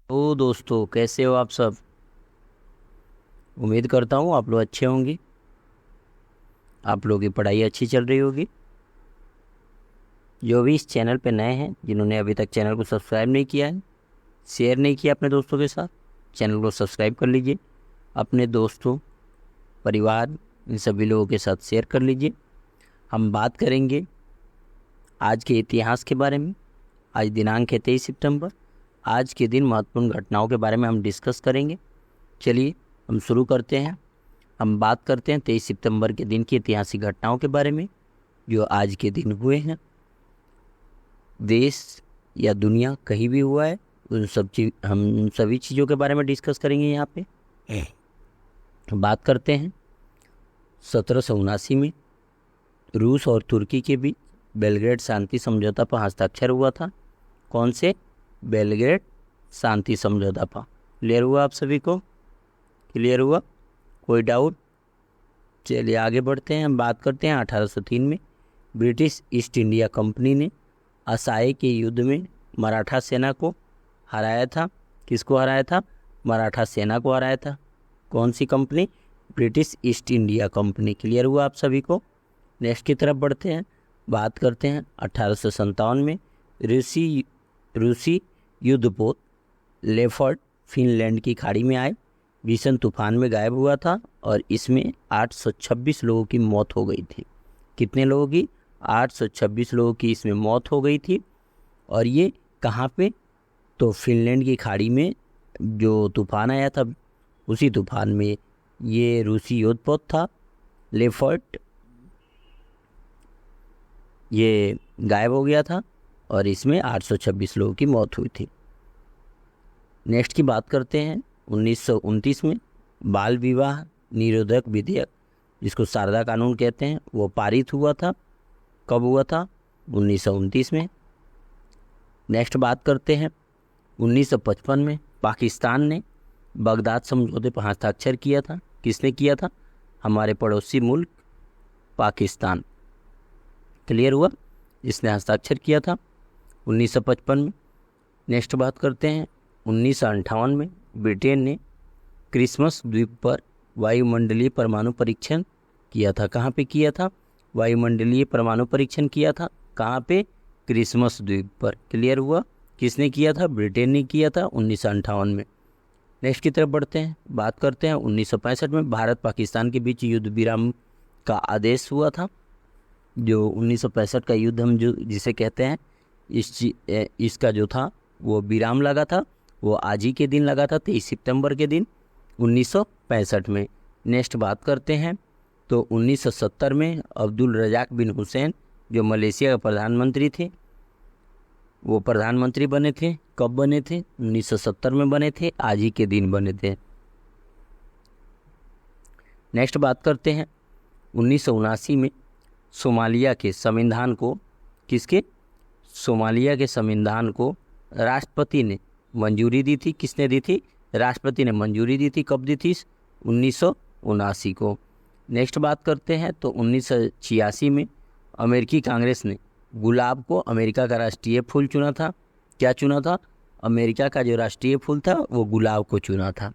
तो दोस्तों, कैसे हो आप सब। उम्मीद करता हूँ आप लोग अच्छे होंगे। आप लोगों की पढ़ाई अच्छी चल रही होगी। जो भी इस चैनल पे नए हैं, जिन्होंने अभी तक चैनल को सब्सक्राइब नहीं किया है, शेयर नहीं किया अपने दोस्तों के साथ, चैनल को सब्सक्राइब कर लीजिए। अपने दोस्तों, परिवार, इन सभी लोगों के साथ शेयर कर लीजिए। हम बात करेंगे आज के इतिहास के बारे में। आज दिनांक है 23 सितंबर। आज के दिन महत्वपूर्ण घटनाओं के बारे में हम डिस्कस करेंगे। चलिए हम शुरू करते हैं। हम बात करते हैं 23 सितंबर के दिन की ऐतिहासिक घटनाओं के बारे में जो आज के दिन हुए हैं। देश या दुनिया कहीं भी हुआ है, हम उन सभी चीज़ों के बारे में डिस्कस करेंगे यहाँ पे। बात करते हैं 1779 में रूस और तुर्की के बीच बेलग्रेड शांति समझौता पर हस्ताक्षर हुआ था। कौन से? बेलग्रेड शांति समझौता पर। क्लियर हुआ आप सभी को? क्लियर हुआ? कोई डाउट? चलिए आगे बढ़ते हैं। हम बात करते हैं 1803 में ब्रिटिश ईस्ट इंडिया कंपनी ने असाए के युद्ध में मराठा सेना को हराया था। किसको हराया था? मराठा सेना को हराया था। कौन सी company? British East India Company. Clear हुआ आप सभी को? नेक्स्ट की तरफ बढ़ते हैं। बात करते हैं 1857 में रूसी युद्धपोत लेफर्ड फिनलैंड की खाड़ी में आए भीषण तूफान में गायब हुआ था और इसमें 826 लोगों की मौत हो गई थी। कितने लोगों की? 826 लोगों की इसमें मौत हो गई थी। और ये कहाँ पे? तो फिनलैंड की खाड़ी में जो तूफान आया था, उसी तूफान में ये रूसी युद्धपोत था लेफर्ट, ये गायब हो गया था और इसमें 826 लोगों की मौत हुई थी। नेक्स्ट की बात करते हैं 1929 में बाल विवाह निरोधक विधेयक, जिसको शारदा कानून कहते हैं, वो पारित हुआ था। कब हुआ था? 1929 में। नेक्स्ट बात करते हैं 1955 में पाकिस्तान ने बगदाद समझौते पर हस्ताक्षर किया था। किसने किया था? हमारे पड़ोसी मुल्क पाकिस्तान। क्लियर हुआ? इसने हस्ताक्षर किया था 1955 में। नेक्स्ट बात करते हैं 1958 में ब्रिटेन ने क्रिसमस द्वीप पर वायुमंडलीय परमाणु परीक्षण किया था। कहाँ पे किया था? वायुमंडलीय परमाणु परीक्षण किया था। कहाँ पे? क्रिसमस द्वीप पर। क्लियर हुआ? किसने किया था? ब्रिटेन ने किया था 1958 में। नेक्स्ट की तरफ बढ़ते हैं। बात करते हैं 1965 में भारत पाकिस्तान के बीच युद्ध विराम का आदेश हुआ था। जो 1965 का युद्ध हम जिसे कहते हैं, इसका जो था वो विराम लगा था, वो आज ही के दिन लगा था, 23 सितंबर के दिन 1965 में। नेक्स्ट बात करते हैं तो 1970 में अब्दुल रजाक बिन हुसैन, जो मलेशिया के प्रधानमंत्री थे, वो प्रधानमंत्री बने थे। कब बने थे? 1970 में बने थे, आज ही के दिन बने थे। नेक्स्ट बात करते हैं 1979 में सोमालिया के संविधान को, किसके? सोमालिया के संविधान को राष्ट्रपति ने मंजूरी दी थी। किसने दी थी? राष्ट्रपति ने मंजूरी दी थी। कब दी थी? 1979 को। नेक्स्ट बात करते हैं तो 1986 में अमेरिकी कांग्रेस ने गुलाब को अमेरिका का राष्ट्रीय फूल चुना था। क्या चुना था? अमेरिका का जो राष्ट्रीय फूल था वो गुलाब को चुना था।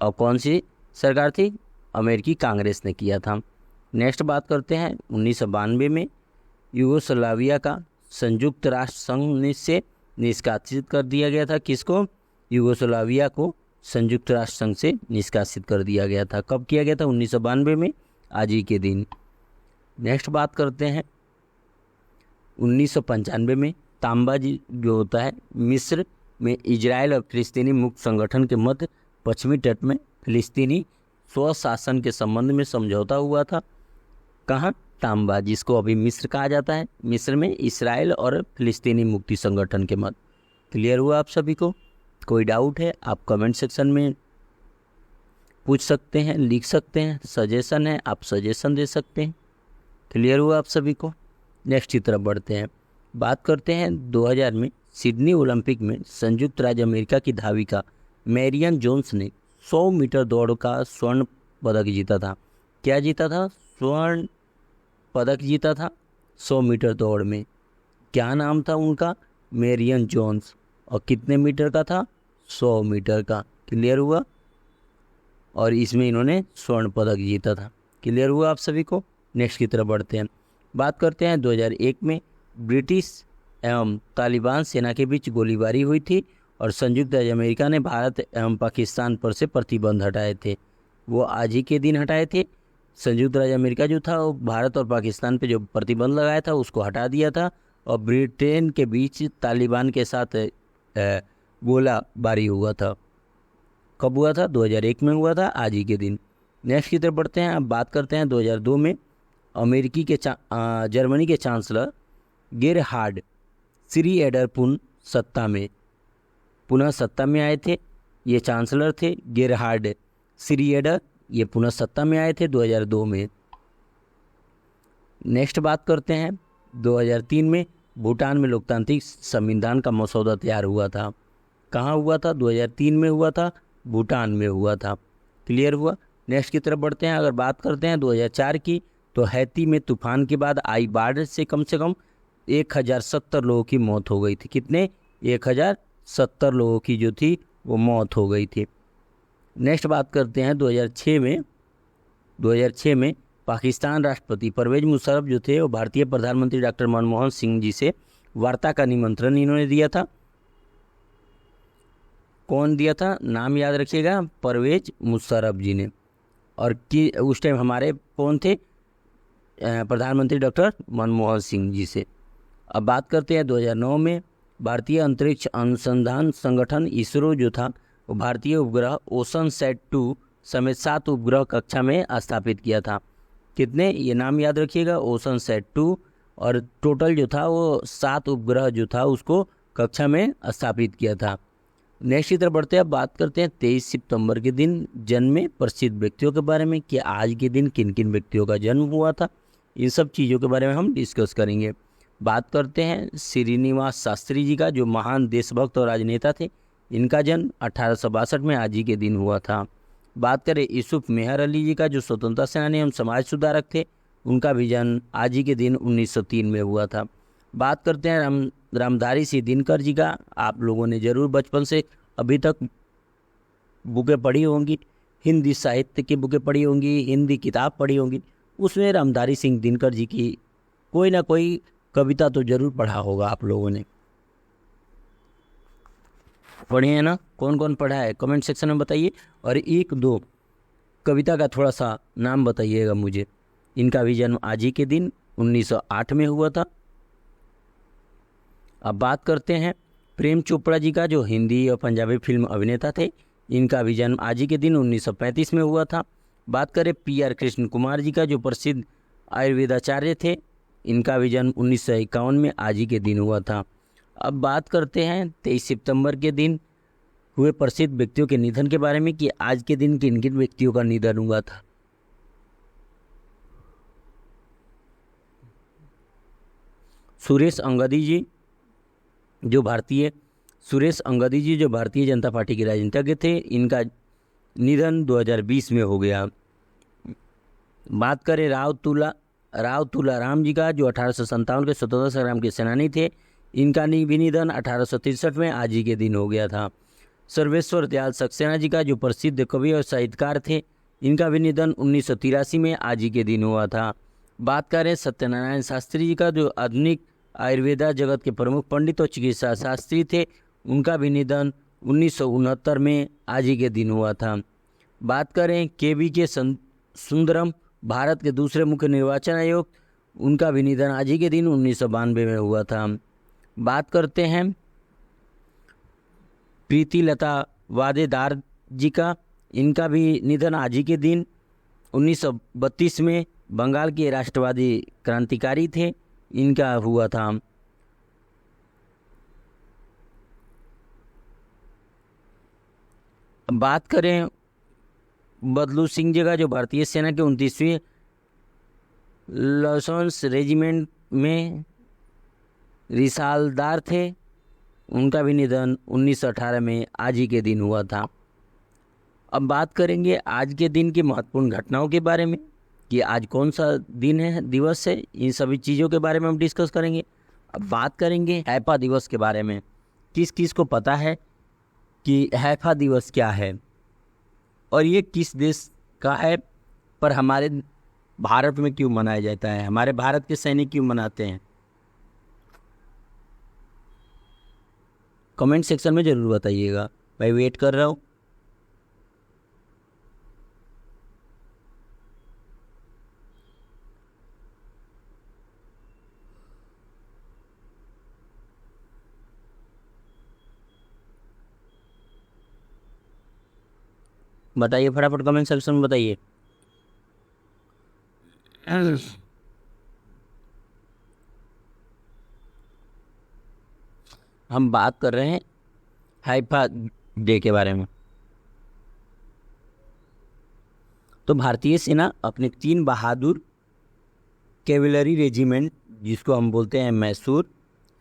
और कौन सी सरकार थी? अमेरिकी कांग्रेस ने किया था। नेक्स्ट बात करते हैं 1992 में यूगोस्लाविया का संयुक्त राष्ट्र संघ से निष्कासित कर दिया गया था। किसको? यूगोस्लाविया को संयुक्त राष्ट्र संघ से निष्कासित कर दिया गया था। कब किया गया था? 1992 में, आज ही के दिन। नेक्स्ट बात करते हैं 1995 में तांबा जो होता है, मिस्र में इजराइल और फिलिस्तीनी मुक्त संगठन के मध्य पश्चिमी तट में फिलिस्तीनी स्वशासन के संबंध में समझौता हुआ था। कहाँ? तांबा, जिसको अभी मिस्र कहा जाता है। मिस्र में इसराइल और फिलिस्तीनी मुक्ति संगठन के मध्य। क्लियर हुआ आप सभी को? कोई डाउट है आप कमेंट सेक्शन में पूछ सकते हैं, लिख सकते हैं। सजेशन है, आप सजेशन दे सकते हैं। क्लियर हुआ आप सभी को? नेक्स्ट की तरफ बढ़ते हैं। बात करते हैं 2000 में सिडनी ओलंपिक में संयुक्त राज्य अमेरिका की धाविका मैरियन जोन्स ने 100 मीटर दौड़ का स्वर्ण पदक जीता था। क्या जीता था? स्वर्ण पदक जीता था 100 मीटर दौड़ में। क्या नाम था उनका? Marion Jones. और कितने मीटर का था? 100 मीटर का। क्लियर हुआ? और इसमें इन्होंने स्वर्ण पदक जीता था। क्लियर हुआ आप सभी को? नेक्स्ट की तरफ बढ़ते हैं। बात करते हैं 2001 में ब्रिटिश एवं तालिबान सेना के बीच गोलीबारी हुई थी और संयुक्त राज्य अमेरिका ने भारत एवं पाकिस्तान पर से प्रतिबंध हटाए थे। वो आज ही के दिन हटाए थे। संयुक्त राज्य अमेरिका जो था वो भारत और पाकिस्तान पे जो प्रतिबंध लगाया था उसको हटा दिया था और ब्रिटेन के बीच तालिबान के साथ गोलाबारी हुआ था। कब हुआ था? 2001 में हुआ था, आज ही के दिन। नेक्स्ट की तरफ बढ़ते हैं। अब बात करते हैं 2002 में जर्मनी के चांसलर गेरहार्ड श्रीएडर पुनः सत्ता में आए थे। ये चांसलर थे गेरहार्ड श्रीएडर, ये पुनः सत्ता में आए थे 2002 में। नेक्स्ट बात करते हैं 2003 में भूटान में लोकतांत्रिक संविधान का मसौदा तैयार हुआ था। कहाँ हुआ था? 2003 में हुआ था, भूटान में हुआ था। क्लियर हुआ? नेक्स्ट की तरफ बढ़ते हैं। अगर बात करते हैं 2004 की, तो हैती में तूफान के बाद आई बाढ़ से कम 1070 लोगों की मौत हो गई थी। कितने? 1070 लोगों की जो थी वो मौत हो गई थी। नेक्स्ट बात करते हैं 2006 में पाकिस्तान राष्ट्रपति परवेज मुशर्रफ जो थे वो भारतीय प्रधानमंत्री डॉक्टर मनमोहन सिंह जी से वार्ता का निमंत्रण इन्होंने दिया था। कौन दिया था? नाम याद रखिएगा, परवेज मुशर्रफ जी ने। और कि उस टाइम हमारे कौन थे? प्रधानमंत्री डॉक्टर मनमोहन सिंह जी से। अब बात करते हैं 2009 में भारतीय अंतरिक्ष अनुसंधान संगठन इसरो जो था वो भारतीय उपग्रह ओशनसैट 2 समेत 7 उपग्रह कक्षा में स्थापित किया था। कितने? ये नाम याद रखिएगा, ओशनसैट 2। और टोटल जो था वो 7 उपग्रह जो था उसको कक्षा में स्थापित किया था। नेक्स्ट की तरफ बढ़ते हैं। अब बात करते हैं 23 सितंबर के दिन जन्मे प्रसिद्ध व्यक्तियों के बारे में कि आज के दिन किन किन व्यक्तियों का जन्म हुआ था। इन सब चीज़ों के बारे में हम डिस्कस करेंगे। बात करते हैं श्रीनिवास शास्त्री जी का, जो महान देशभक्त और राजनेता थे। इनका जन्म 1862 में आज ही के दिन हुआ था। बात करें यूसुफ मेहर अली जी का, जो स्वतंत्रता सेनानी एवं समाज सुधारक थे। उनका भी जन्म आज ही के दिन 1903 में हुआ था। बात करते हैं रामधारी सिंह दिनकर जी का। आप लोगों ने जरूर बचपन से अभी तक बुकें पढ़ी होंगी, हिंदी साहित्य की बुकें पढ़ी होंगी, हिंदी किताब पढ़ी होंगी। उसमें रामधारी सिंह दिनकर जी की कोई ना कोई कविता तो जरूर पढ़ा होगा आप लोगों ने। पढ़े हैं ना? कौन कौन पढ़ा है कमेंट सेक्शन में बताइए। और एक दो कविता का थोड़ा सा नाम बताइएगा मुझे। इनका भी जन्म आज ही के दिन 1908 में हुआ था। अब बात करते हैं प्रेम चोपड़ा जी का, जो हिंदी और पंजाबी फिल्म अभिनेता थे। इनका भी जन्म आज ही के दिन 1935 में हुआ था। बात करें PR कृष्ण कुमार जी का, जो प्रसिद्ध आयुर्वेदाचार्य थे। इनका भी जन्म 1951 में आज ही के दिन हुआ था। अब बात करते हैं 23 सितंबर के दिन हुए प्रसिद्ध व्यक्तियों के निधन के बारे में कि आज के दिन किन किन व्यक्तियों का निधन हुआ था। सुरेश अंगदी जी जो भारतीय जनता पार्टी के राजनीतिज्ञ थे। इनका निधन 2020 में हो गया। बात करें राव तुलाराम जी का, जो 1857 के स्वतंत्रता संग्राम के सेनानी थे। इनका भी निधन 1863 में आज ही के दिन हो गया था। सर्वेश्वर दयाल सक्सेना जी का, जो प्रसिद्ध कवि और साहित्यकार थे। इनका भी निधन 1983 में आज ही के दिन हुआ था। बात करें सत्यनारायण शास्त्री जी का, जो आधुनिक आयुर्वेदा जगत के प्रमुख पंडित और चिकित्सा शास्त्री थे। उनका भी निधन 1969 में आज ही के दिन हुआ था। बात करें KVK सुंदरम, भारत के दूसरे मुख्य निर्वाचन आयुक्त। उनका भी निधन आज ही के दिन 1992 में हुआ था। बात करते हैं प्रीतिलता वादेदार जी का। इनका भी निधन आज ही के दिन 1932 में, बंगाल के राष्ट्रवादी क्रांतिकारी थे। इनका हुआ था। बात करें बदलू सिंह जी का, जो भारतीय सेना के 29वीं लॉन्स रेजिमेंट में रिसालदार थे। उनका भी निधन 1918 में आज ही के दिन हुआ था। अब बात करेंगे आज के दिन की महत्वपूर्ण घटनाओं के बारे में कि आज कौन सा दिन है, दिवस है। इन सभी चीज़ों के बारे में हम डिस्कस करेंगे। अब बात करेंगे हैपा दिवस के बारे में। किस किस को पता है कि हैफा दिवस क्या है और ये किस देश का है, पर हमारे भारत में क्यों मनाया जाता है, हमारे भारत के सैनिक क्यों मनाते हैं? कमेंट सेक्शन में ज़रूर बताइएगा, मैं वेट कर रहा हूँ। बताइए फटाफट कमेंट सेक्शन में बताइए। हम बात कर रहे हैं हैफा डे के बारे में। तो भारतीय सेना अपने 3 बहादुर कैवेलरी रेजिमेंट, जिसको हम बोलते हैं मैसूर,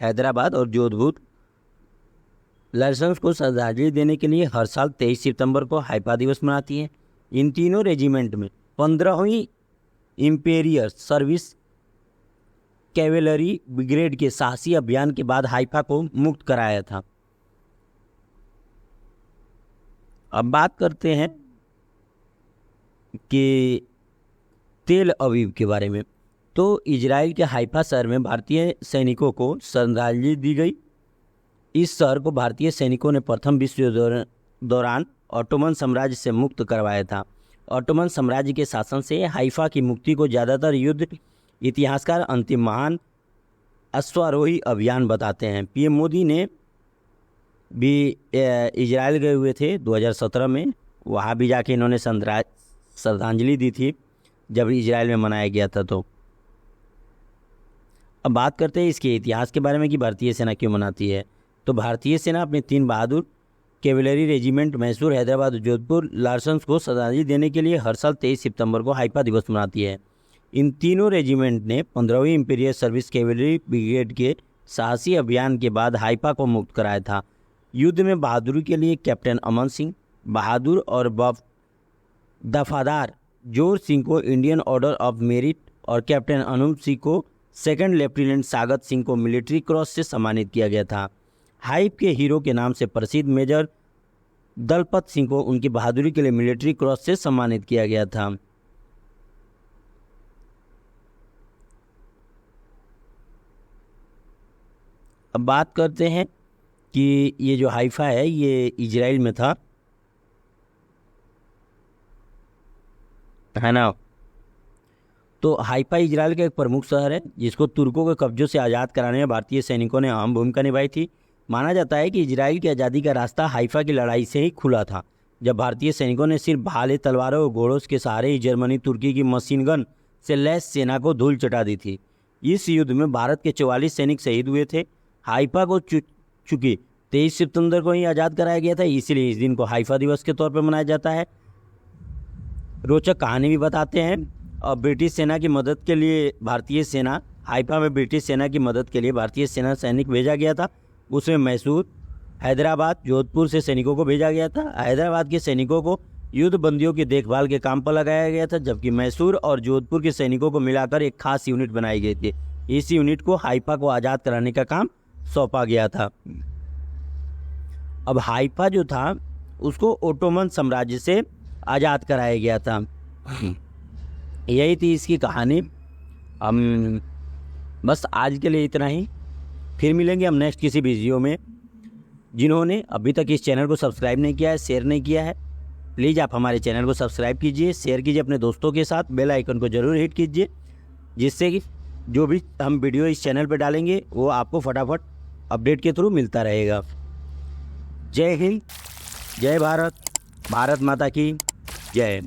हैदराबाद और जोधपुर लाइसेंस को श्रद्धांजलि देने के लिए हर साल 23 सितंबर को हैफा दिवस मनाती है। इन तीनों रेजिमेंट में 15वीं इंपीरियल सर्विस कैवेलरी ब्रिगेड के साहसी अभियान के बाद हैफा को मुक्त कराया था। अब बात करते हैं कि तेल अवीव के बारे में। तो इजराइल के हैफा शहर में भारतीय सैनिकों को श्रद्धांजलि दी गई। इस शहर को भारतीय सैनिकों ने प्रथम विश्व युद्ध दौरान ऑटोमन साम्राज्य से मुक्त करवाया था। ऑटोमन साम्राज्य के शासन से हैफा की मुक्ति को ज़्यादातर युद्ध इतिहासकार अंतिम महान अश्वारोही अभियान बताते हैं। पीएम मोदी ने भी इजराइल गए हुए थे 2017 में, वहाँ भी जाके इन्होंने श्रद्धांजलि दी थी जब इजराइल में मनाया गया था। तो अब बात करते हैं इसके इतिहास के बारे में कि भारतीय सेना क्यों मनाती है। तो भारतीय सेना अपने 3 बहादुर कैवेलरी रेजिमेंट मैसूर, हैदराबाद और जोधपुर लार्सन्स को श्रद्धांजलि देने के लिए हर साल 23 सितंबर को हैफा दिवस मनाती है। इन तीनों रेजिमेंट ने 15वीं इंपीरियल सर्विस कैवेलरी ब्रिगेड के साहसी अभियान के बाद हैफा को मुक्त कराया था। युद्ध में बहादुरी के लिए कैप्टन अमन सिंह बहादुर और दफादार जोर सिंह को इंडियन ऑर्डर ऑफ मेरिट और कैप्टन अनूप सिंह को सेकंड लेफ्टिनेंट सागत सिंह को मिलिट्री क्रॉस से सम्मानित किया गया था। हाइप के हीरो के नाम से प्रसिद्ध मेजर दलपत सिंह को उनकी बहादुरी के लिए मिलिट्री क्रॉस से सम्मानित किया गया था। अब बात करते हैं कि ये जो हैफा है ये इजराइल में था, है ना। तो हैफा इजराइल का एक प्रमुख शहर है जिसको तुर्कों के कब्जों से आज़ाद कराने में भारतीय सैनिकों ने अहम भूमिका निभाई थी। माना जाता है कि इजराइल की आज़ादी का रास्ता हैफा की लड़ाई से ही खुला था, जब भारतीय सैनिकों ने सिर्फ भाले, तलवारों और घोड़ों के सहारे ही जर्मनी तुर्की की मशीन गन से लैस सेना को धूल चटा दी थी। इस युद्ध में भारत के 44 सैनिक शहीद हुए थे। हैफा को चूंकि 23 सितंबर को ही आज़ाद कराया गया था, इसीलिए इस दिन को हैफा दिवस के तौर पर मनाया जाता है। रोचक कहानी भी बताते हैं। और ब्रिटिश सेना की मदद के लिए भारतीय सेना हैफा में ब्रिटिश सेना की मदद के लिए भारतीय सेना सैनिक भेजा गया था। उसमें मैसूर, हैदराबाद, जोधपुर से सैनिकों को भेजा गया था। हैदराबाद के सैनिकों को युद्ध बंदियों की देखभाल के काम पर लगाया गया था, जबकि मैसूर और जोधपुर के सैनिकों को मिलाकर एक खास यूनिट बनाई गई थी। इस यूनिट को हैफा को आज़ाद कराने का काम सौंपा गया था। अब हैफा जो था उसको ओटोमन साम्राज्य से आज़ाद कराया गया था। यही थी इसकी कहानी। हम बस आज के लिए इतना ही, फिर मिलेंगे हम नेक्स्ट किसी वीडियो में। जिन्होंने अभी तक इस चैनल को सब्सक्राइब नहीं किया है, शेयर नहीं किया है, प्लीज़ आप हमारे चैनल को सब्सक्राइब कीजिए, शेयर कीजिए अपने दोस्तों के साथ, बेल आइकन को ज़रूर हिट कीजिए, जिससे कि जो भी हम वीडियो इस चैनल पर डालेंगे वो आपको फटाफट अपडेट के थ्रू मिलता रहेगा। जय हिंद, जय भारत, भारत माता की जय।